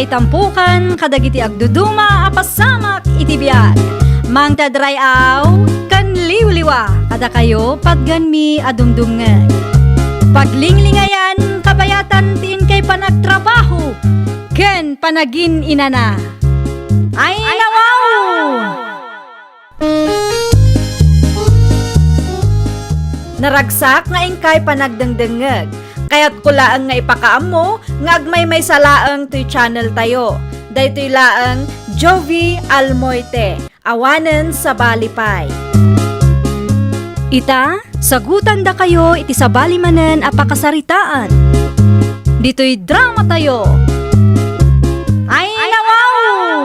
may tampukan kadagiti agduduma apasamak iti biag. Mangtadrayaw kan liwliwa kada kayo pagganmi adumdumngeg. Paglinglingayan kabayatan tiin kay panagtrabaho ken panagin inana. Ay nawaw! Naragsak nga ingkay panagdengdengeg. Kaya't kulaang nga ipakaam mo nga agmay may salaang to'y channel tayo. Daytoy laang Jovi Almoite, awanen sa balipay. Ita, sagutan da kayo iti sa balimanen apakasaritaan. Dito'y drama tayo. Ay nawaw!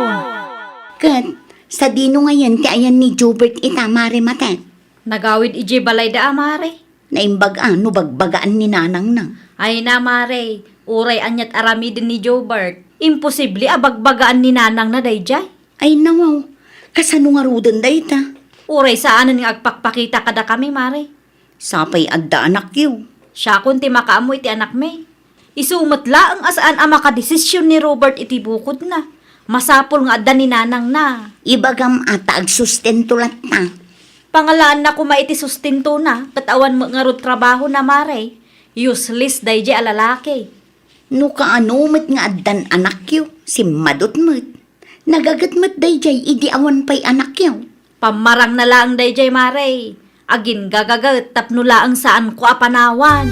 Kat, sa dino ngayon ti ayan ni Jobert itamare matet. Nagawid iji balay da amare. Naimbag ano bagbagaan ni nanang na. Ay na mare, uray anyat arami din ni Jobert. Imposible abagbagaan ni nanang na dayjay. Ay nawaw, kasano nga rudan da ita? Uray saanan nga agpakpakita kada kami mare. Sapay adda anak yu. Siya kunti makaamoy ti anak me. Isumatla ang asaan ang makadesisyon ni Robert iti bukod na. Masapol nga adda ni nanang na. Ibagam ata agsustento lat na. Pangalaan na kuma iti sustinto na, katawan mo nga rod trabaho na mare. Useless dayjay alalaki. No kaano met nga addan anak yu, si madot met. Nagagat dayjay idi awan pay anak yu. Pamarang na lang dayjay mare. Agin gagagat tapno laang saan ko apanawan.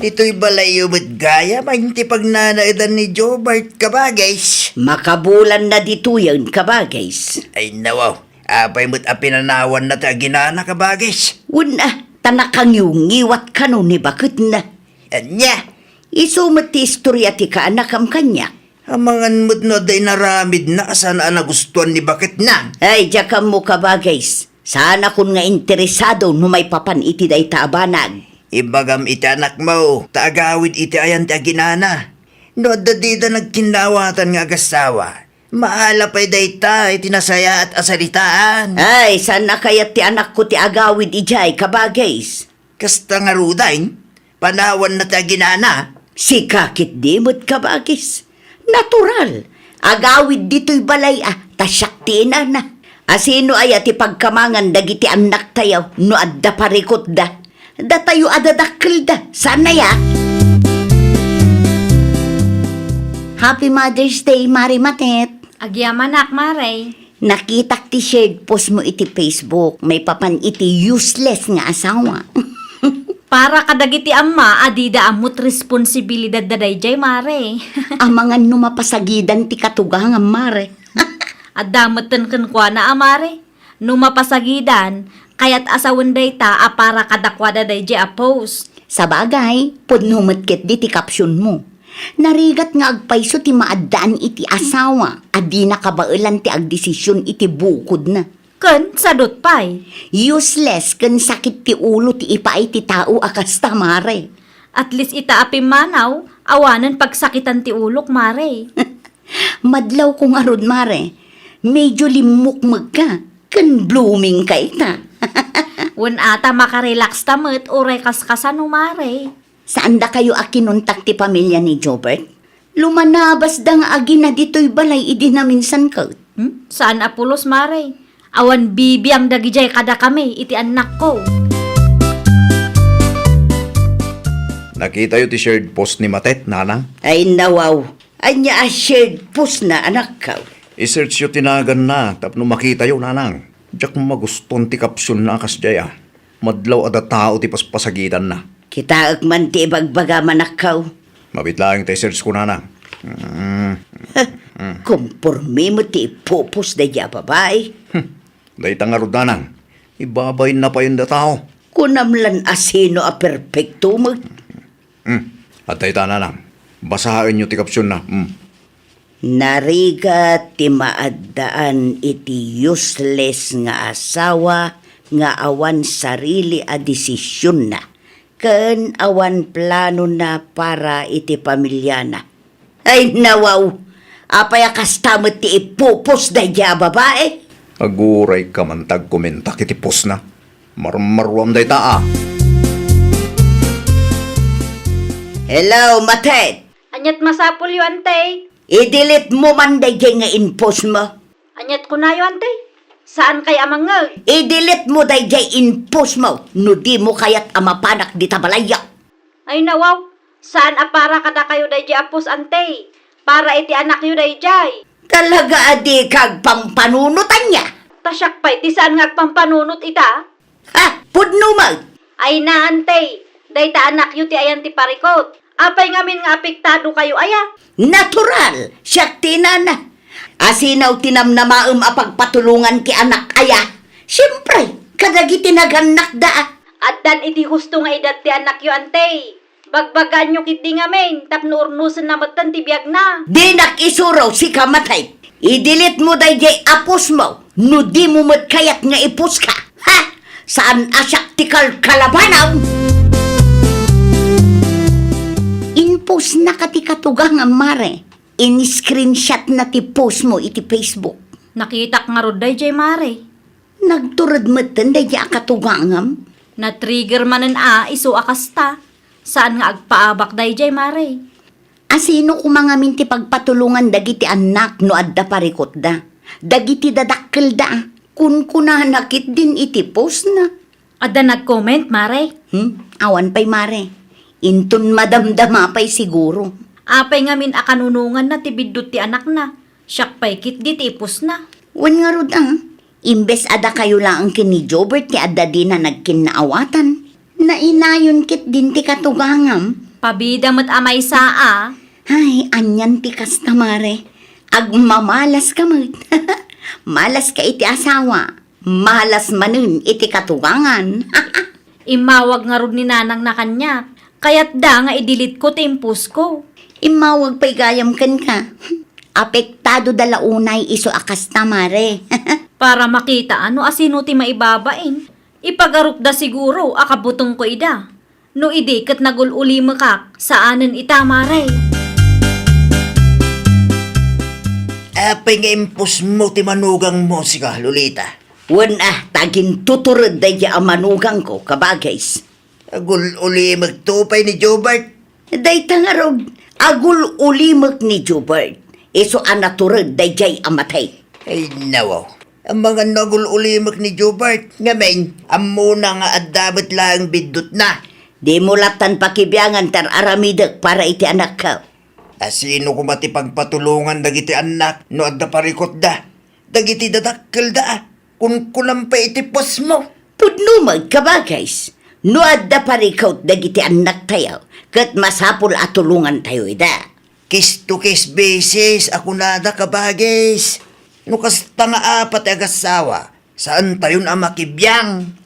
Dito'y balayo mo't gaya, mainti pagnanaidan ni Jobert kabagays. Makabulan na dito yan kabagays. Ay nawaw, apay mo't apinanawan na ta ginana kabagays. Una, tanakang yung ngiwat ka ni bakit na. Anya, Isumat ti istorya ti kaanakam kanya. amangan mo't no day naramid na saan ang nagustuhan ni bakit na. Ay, jakam mo kabagays. Sana kun nga interesado no may papan iti day taabanag. Ibagam iti anak mo, taagawid iti ayan ti ginana. No dadida nagkinawatan nga agasawa. Maala pa'y day ta, iti nasaya at asalitaan. Ay, sana kaya ti anak ko ti agawid ijay kabagays. Kasta nga rudain, panawan na ti ginana. Si kakit di mo't kabagis. Natural. Agawid dito'y balay tasyak ti inana. Asino ay ati pagkamangan dagiti anak tayo no adda parikot da. Da tayo adadakil da. Sana ya. Happy Mother's Day, Mari Matet. Agyamanak mare. Nakitak ti shared post mo iti Facebook. May papan iti useless nga asawa. Para kadagiti amma, adida amot responsibilidad da dayjay mare. Amangan numapasagidan ti katugang Mare. Adamatan kan kwa na amare. Numapasagidan, kaya't asawan day ta para kadakwada dayjay a post. Sa bagay, pudnumatkit di ti kapsyon mo. Narigat nga agpayso ti maadaan iti asawa. Adi nakabailan ti agdesisyon iti bukod na. Ken sadot pay. Useless kan sakit ti ulo ti ipaay ti tao akasta mare. At least ita apim manaw, awanan pagsakitan ti ulok mare. Madlaw kong arod mare. Medyo limukmag ka. Kan blooming ka ita. Wen ata makarelax tamet uray kaskasano mare. Saan da kayo akinuntak ti pamilya ni Jobert? Lumanabas da nga agi na dito'y balay idi na minsan ka. Saan apulos mare? Awan bibi ang dagijay kada kami, iti anak ko. Nakita yung t-shirt post ni Matet, nanang. Ay nawaw. Anya shared post na anak ka. I-search yung tinagan na, tapno makita yung nanang. Diyak maguston ti kapsyon na akas jaya. Madlaw ada tao ti paspasagitan na. Kita man ti ibagbaga manakaw. Mabit lang yung search ko, nanang. Kumpurmi mo ti ipupos da ya babae. Dahi tangarod, nanang. Ibabay na pa yung da tao. Kunamlan asino a perfecto mag. At dahi ta, nanang. Basahin nyo ti kapsyon na. Nariga ti maaddaan iti useless nga asawa nga awan sarili a desisyon na. Ken awan plano na para iti pamilya na. Ay nawaw, apay kastamot ti ipupos da ya babae. Aguray ka man tag-komenta kiti post na. Marmaruam dahi ta, Hello, Matet. Anyat masapul yu, ante. I-delete mo man dayjay nga inpost mo. Anyat ko na yu, ante. Saan kay amangag? I-delete mo dayjay inpost mo. No di mo kayat amapanak di tabalaya. Ay nawaw. Saan apara kada kayo dayjay apos, ante? Para iti anak yu dayjay. Talaga adi kag pampanunutan niya. Tasyak pa iti saan nga pampanunot ita? Ha? Pudno mag. Ay na, ante. Dayta anak yu ti ayan ti parikot. Apay ngamin nga apektado kayo aya. Natural. Siyak tinana. Asinaw tinamnamaam apagpatulungan ki anak aya. Siyempre, kadagi tinaganak da. At dan iti husto nga edad ti anak yu, ante. Bagbagan nyo kiti ngamin. Tapno urnusan na matan ti biyag na. Di nakisuraw si kamatay. I-delete mo dayjay apos mo. No di mo kayat nga ipos ka. Ha? Saan asyak ti kalabanaw? Inpost na ka ti katugang mare. In-screenshot na ti post mo iti Facebook. Nakita nga rod dayjay mare. Nagturad matan dayjay katugangam. Na-trigger manen iso akasta. Saan nga agpaabak dayjay mare? Asino kumangamin ti pagpatulungan dagiti anak no adda parikot da. Dagiti dadakkel da. Kun nakit din iti post na. Adda nag-comment mare. Awan pa'y mare. Intun madamdama pa'y siguro. Apay ngamin akanunungan na ti biddut ti anak na. Siyak pa'y kit di tipos na. Wan nga rod imbes ada kayo lang kini Jobert ti adda din na nagkinaawatan. Nainayon kit din ti katugangam. Pabida mo't amay saa. Ay, anyan ti kasta mare. Agmamalas ka mat. Malas ka iti asawa. Malas manun iti katugangan. Imawag nga rod ni nanang na kanya. Kaya't da nga idilit ko timpus ko. Imawag pa'y gayam kan ka. Apektado dalaunay iso akasta mare. Para makita ano asino ti maibabain. Ipagaruk da siguro akabutong ko ida. No idi kat nagululi makak saanan ita mare. Apay nga impos mo ti manugang mo sika, Lolita. Wan tagin tuturod dayja ang manugang ko, kabagays. Agul uli magtupay ni Jobert. Dayta nga rog, agul ulimak ni Jubert. Iso anaturod dayjay amatay. Ay nawaw. Ang mga nagul ulimak ni Jobert. Ngamen, amuna nga addabat lang bidot na. Di mo latan pakibiyangan tar aramidak para iti anak ka. Asino ko mati pagpatulungan dagiti anak no adda parikot da. Dagiti dadakkel da. Kun kulam pa itipos mo. Pudno magkabagays. No adda parikaut dagiti anak tayo. Kat masapul atulungan tayo ida. Case to case basis, ako nada kabagis. No kasta nga apat agasawa, saan tayo na makibiyang?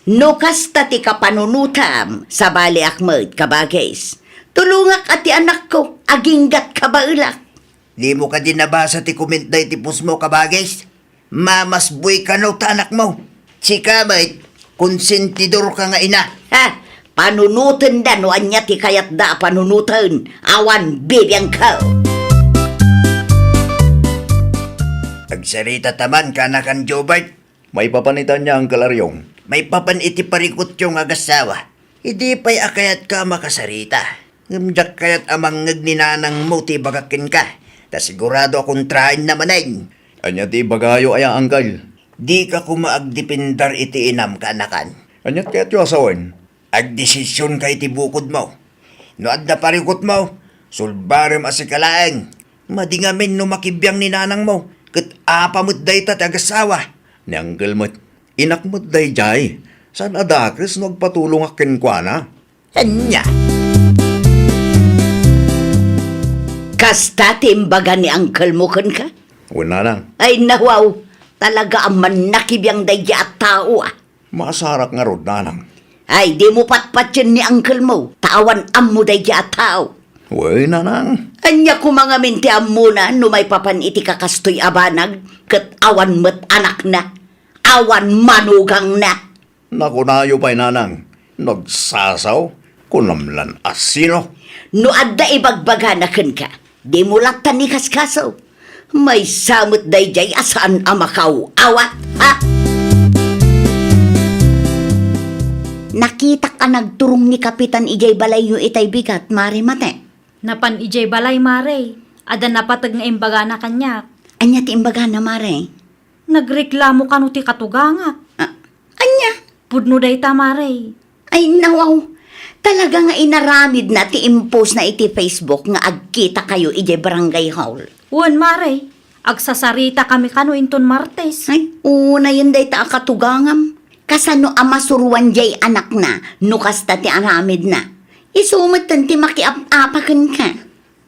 No kasta ti kapanunutam sa bali akmad kabagays. Tulungak ati anak ko, aginggat kabaulak. Di mo ka din nabasa ti comment da itipos mo kabagis? Mamas boy ka no tanak mo. Chika mate, konsentidor ka nga ina. Panunutan da no anya ti kayat da panunutan. Awan bibiyang ka. Agsarita taman ka na kan Jobert. May papanitan niya ang kalaryong. May papan iti parikot yung agasawa. Hindi pa'y akayat ka makasarita. Ngamjak kayat amang ngagninanang mo ti bagakin ka. Ta sigurado akong train naman ay. Anya ti bagayo ay ang angkal. Di ka kumaagdipindar iti inam ka anakan. Anyat kaya't yung asawan. Agdesisyon ka iti bukod mo. No adda parikot mo, sulbarem asikalaeng. Madingamin no makibiyang ni nanang mo. Kat apamot day ta tagasawa. Nianggal mo't inakmot day jay. San adakris nagpatulong akin kwa na? Anya. Kasta timbaga ni Uncle mo kan ka? Wala lang. Ay nawaw, talaga ang manakibiyang dayja at tao Maasarak nga rod nanang. Ay di mo patpat yun ni Uncle mo, tawan ammo dayja at tao. Uy nanang. Anya ko mga minti amuna no may papan iti kakastoy abanag, kat awan met anak na, awan manugang na. Nakunayo pa'y nanang. Nagsasaw. Kunamlan asino. No adda ibagbaga na kan ka, di mo latan ni kaskaso. May samot dayjay asaan amakaw awat, ha? nakita ka nagturong ni Kapitan Ijay Balay yung itay bigat, mare mate. Napan ijay balay, mare. Ada napatag nga imbaga na kanyak. Anya ti imbaga na, mare. Nagreklamo ka no ti katugangak. Anya? Pudno day ta, mare. Ay, nawaw. Talaga nga inaramid na ti impose na iti Facebook nga agkita kayo ijay barangay hall. Uwan, mare. Agsasarita kami kano inton Martes. Ay, una yun day ta katugangam. Kasano amasuruan jay anak na, nukas ta ti aramid na. Isumatan ti makiap-apakan ka.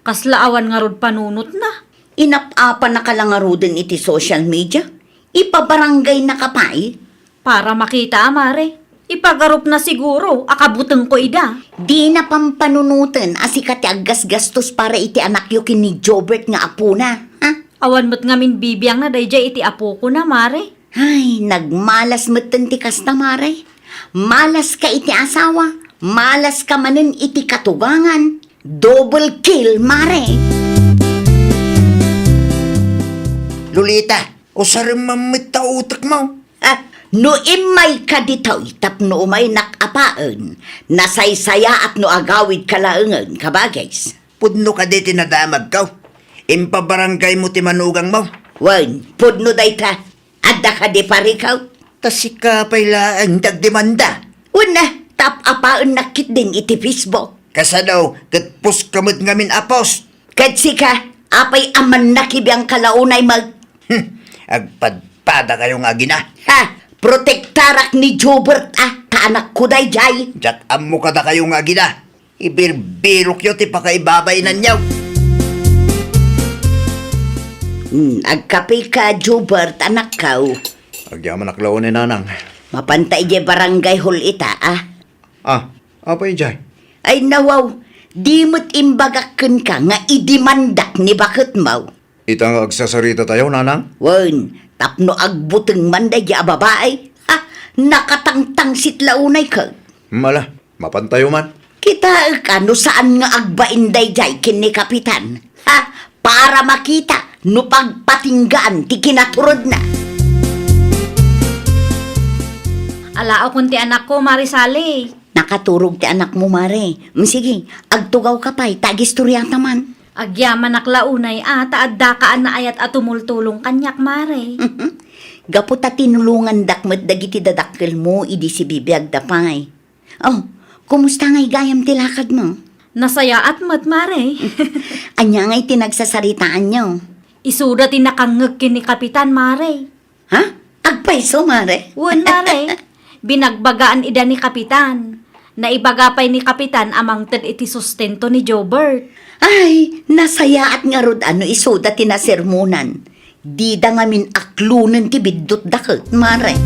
Kaslaawan nga rod panunot na. Inap-apa na kalangaruden iti social media. Ipabarangay na kapay. Para makita, mare. Ipagarup na siguro, akabuteng ko ida. Di na pampanunutan asika ti aggas-gastos para iti anak yu kini Jobert nga apo na. Ha? Awan mo't ngamin bibiyang na dayjay iti apo ko na, mare. Ay, nagmalas matan ti kasta, mare. Malas ka iti asawa. Malas ka manen iti katugangan. Double kill, mare. Lolita, o sarang mamita utak mo. No imay ka ditaw, tapno umay nakapaan. Nasaysaya at no agawid kalaangan, kabagays. Pudno ka di tinadamag ka. Impabarangay mo ti manugang mo. Wan, pudno day ta. Adda ka di parikaw. Tasika pala ang dagdemanda. Una, tap-apaan nakit din iti Facebook. Kasano, katpos kamot ngamin apos. Katsika, apay aman nakibiyang kalaunay mag... Agpadpada kayong agina. Ha, protektarak ni Jobert kaanak ko day jay. Jack amo kada kayong agina. Ibirbirok yun ti pakaibabay na niyaw. Agkape ka, Jobert, anak kaw. Agyaman naklaw ni nanang. Mapantay je barangay hall ita, Apa ijay? Ay nawaw, di mo't imbagakan ka nga idimandak ni bakit mau. Itang agsasarita tayo, nanang? Wan, tapno agbuteng manday ya babae. Nakatangtang sitlaunay ka. Mala, mapantayo man. Kita ka no saan nga agbainday jay kini kapitan. Para makita no pagpatinggaan ti kinaturod na. Alao kun ti anak ko, Marisali. Nakaturog ti anak mo, mare. Sige, agtugaw ka pa'y, tagistorya taman. Agyaman naklaunay taadda ka na ayat at tumultulong kanyak, mare. Gapo ta tinulungan dakmet dagiti dadakkel mo, idi si bibiyag dapay. Oh, kumusta nga'y gayam tilakad mo? Nasaya at mat, mare. Anya nga'y tinagsasaritaan nyo. Isuda ti nakangeg kini Kapitan, mare. Ha? Agpaiso, mare? Uwan, mare. Binagbagaan ida ni Kapitan. Naibagapay ni Kapitan amang ted iti sustento ni Jobert. Ay, nasaya at nga rod ano isuda tinasermonan. Di da ngamin aklunan ti biddot dakot, mare.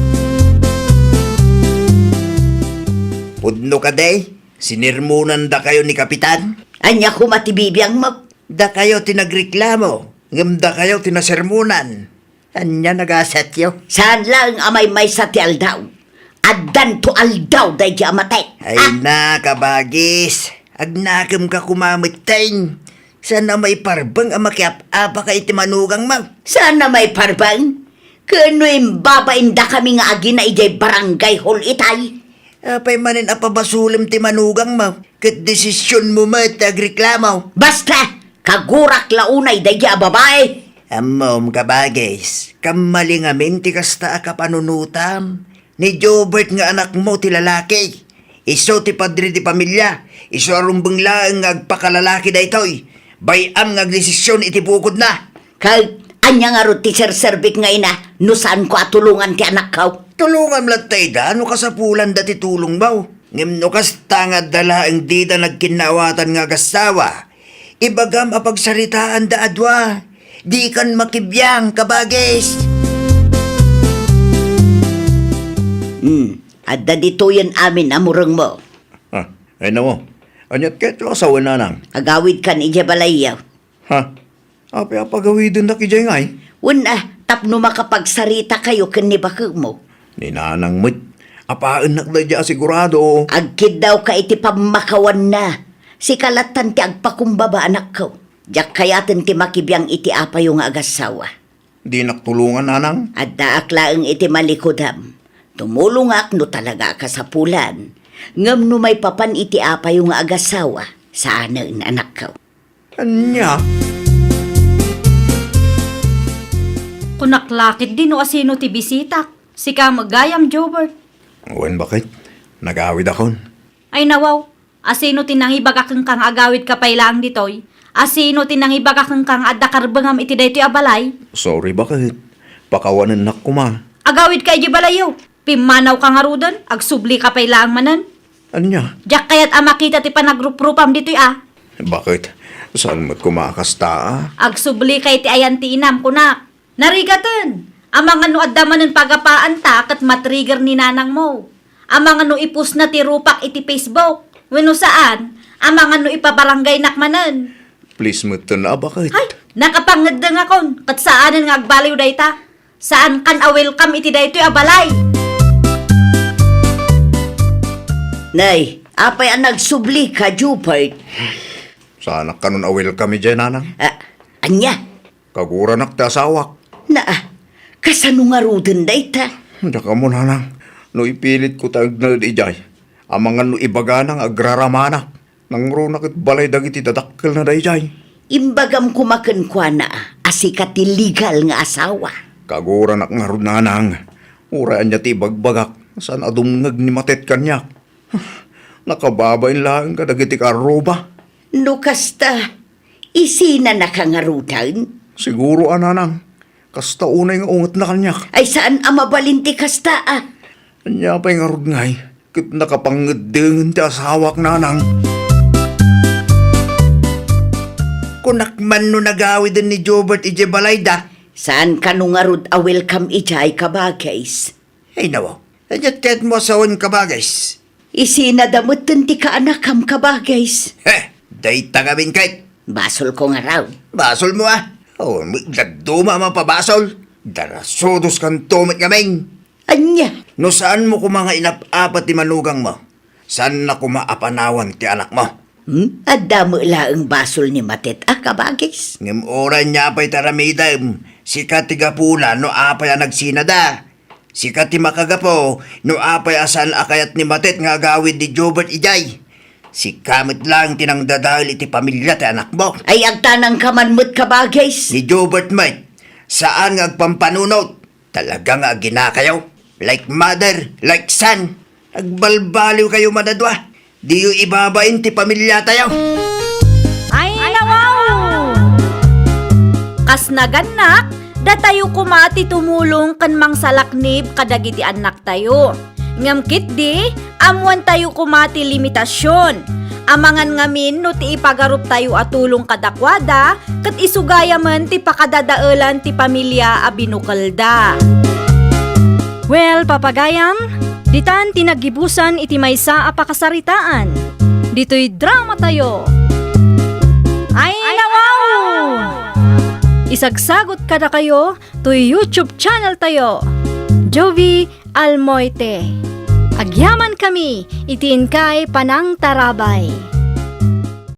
Pudno ka day. Sinirmunan da kayo ni Kapitan. Anya kumatibibiyang mo. Da kayo tinagreklamo. Ngam da kayo tinasermunan. Anya nagasatyo. Saan lang amay may sa ti aldaw? Addan to aldaw day di amatay. Ay na, kabagis. Agnakam ka kumamiteng. Sana may parbang ang makiap-apa ka iti manugang mo. Sana may parbang? Kano yung babainda kami nga agi na ijay barangay hall itay? Apay manin apabasulim ti manugang mo. Kat desisyon mo matagreklamo. Basta, kagurak launay day di babae. Amom kabagis, kamalingamin ti kasta ka panunutam. Ni Jobert nga anak mo ti lalaki. Iso ti padri ti pamilya. Iso arumbang lang agpakalalaki da itoy. Bayam nga desisyon iti bukod na. Kag, anya nga ro ti serserbik nga ina, no saan ko atulungan ti anak kaw? Tulungan lang tayo da, ano kasapulan dati tulong baw. Ngem no kasta nga dala ang di da nagkinawatan nga gasawa. Ibagam apagsaritaan da adwa. Di kan makibiyang kabagis. Adda dito yan amin amurang mo. Ay na mo. Anyat kahit lo asawa nanang. Agawid kan ija balayaw. Apa pagawidin na kijay ngay? Una, tapno makapagsarita kayo kani bakag mo. Ni nanang mo't. Apaan nakladya sigurado. Agkid daw ka iti pamakawan na. Si kalatan ti agpakumbaba anak ko. Diyak kayatin ti makibiyang iti apa yung agasawa. Di naktulungan nanang. Adda aklaang iti malikodam. Tumulong ak no talaga ka sa pulan. Ngam no may papan iti apay yung agasawa sa anak anak ko. Anya? Kunaklakit din o asino ti bisitak. Si ka magayam, Jobert. Wen bakit? Nag-awid akon. Ay nawaw, asino tinangibagakang kang agawid ka pailang ditoy? Asino tinangibagakang kang adakarbangam iti daytoy abalay? Sorry bakit? Pakawanan na kuma. Agawid ka iti balayo. Pimanaw ka nga rudan, agsubli ka pailang manan. Anya? Diyak kaya't amakita ti panagrupropam ditoy Bakit? Saan mo't kumakasta? Agsubli kay ti ayan ti inam kunak. Narigatan, amang ano adamanan pagapaan ta kat matrigger ni nanang mo. Amang ano ipus na ti rupak iti Facebook. Wano saan, amang ano ipabarangay nakmanan. Please mo ito na, bakit? Ay, nakapangadang akon, kat saanan nga agbaliw dayta. Saan kan welcome iti daytoy abalay. Nay, apay ang nagsubli ka, Jupert. Sana ka nun awil kami dyan, nanang. Anya, Kagura nak ti asawak. kasano nga ruden dayta? Diyan ka mo, nanang. No ipilit ko tag na ijay. Amangan no ibaga ng agraramanak. Nang runak at balay dagiti dadakkel na dayjay. Imbagam kumakan kwa na, asikat ti legal nga asawa. Kagura nak nga ron, nanang. Uraan niya ti bagbagak. Saan adumngag ni matet kanyak. Nakababain lang ka dagiti karoba. No kasta, isina nakangarutan? Siguro, ananang. Kasta unay nga ungat na kanyak. Ay saan amabalinti kasta Anya pa'y nga rod ngay. Kit nakapangedeng ti asawak, nanang. Kunakman no nagawid ni Jobert ije balayda. Saan ka nung arud welcome ijay kabagays? Ay nawa, adyat kahit mo asawan ka ba guys? Isinadamot ti ka anakam kabagays. Dayta kami kahit. Basol ko nga raw. Basol mo Oh, dagduma mapabasol. Darasodos kan tumit kaming. Anya, No saan mo kumanga inap-apat ti manugang mo? Saan na kumaapanawan ti anak mo? Adamo laang basol ni Matet kabagays. Ngem oran niya apay taramidam. Sikat ti gapuna no apay ang nagsinada. Sikat ti makagapo no apay asan akayat ni Matet nga gawid ni Jobert ijay. Si kamit lang tinang dadahil iti pamilya ti anak mo. Ay agtanang kamanmut kabagays. Ni Jobert Mike, saan nga agpampanunot? Talaga nga ginakayaw. Like mother, like son. Agbalbaliw kayo madadwa. Di yu ibabain ti pamilya tayo. Ay nawaw! Kas naganak, datayo kumati tumulong kan mang salaknib kadagiti anak tayo. Ngamkit di, amuan tayo kumati limitasyon. Amangan ngamin no ti ipagarup tayo atulong kadakwada, kat isugaya man ti pakadadaelan ti pamilya a binukalda. Well, papagayam, ditan tinagibusan iti maysa a pakasaritaan. Dito'y drama tayo. Ay nawaw! Isagsagot kada kayo to YouTube channel tayo. Jovi Almoite. Agyaman kami, itiin kay Panang Tarabay.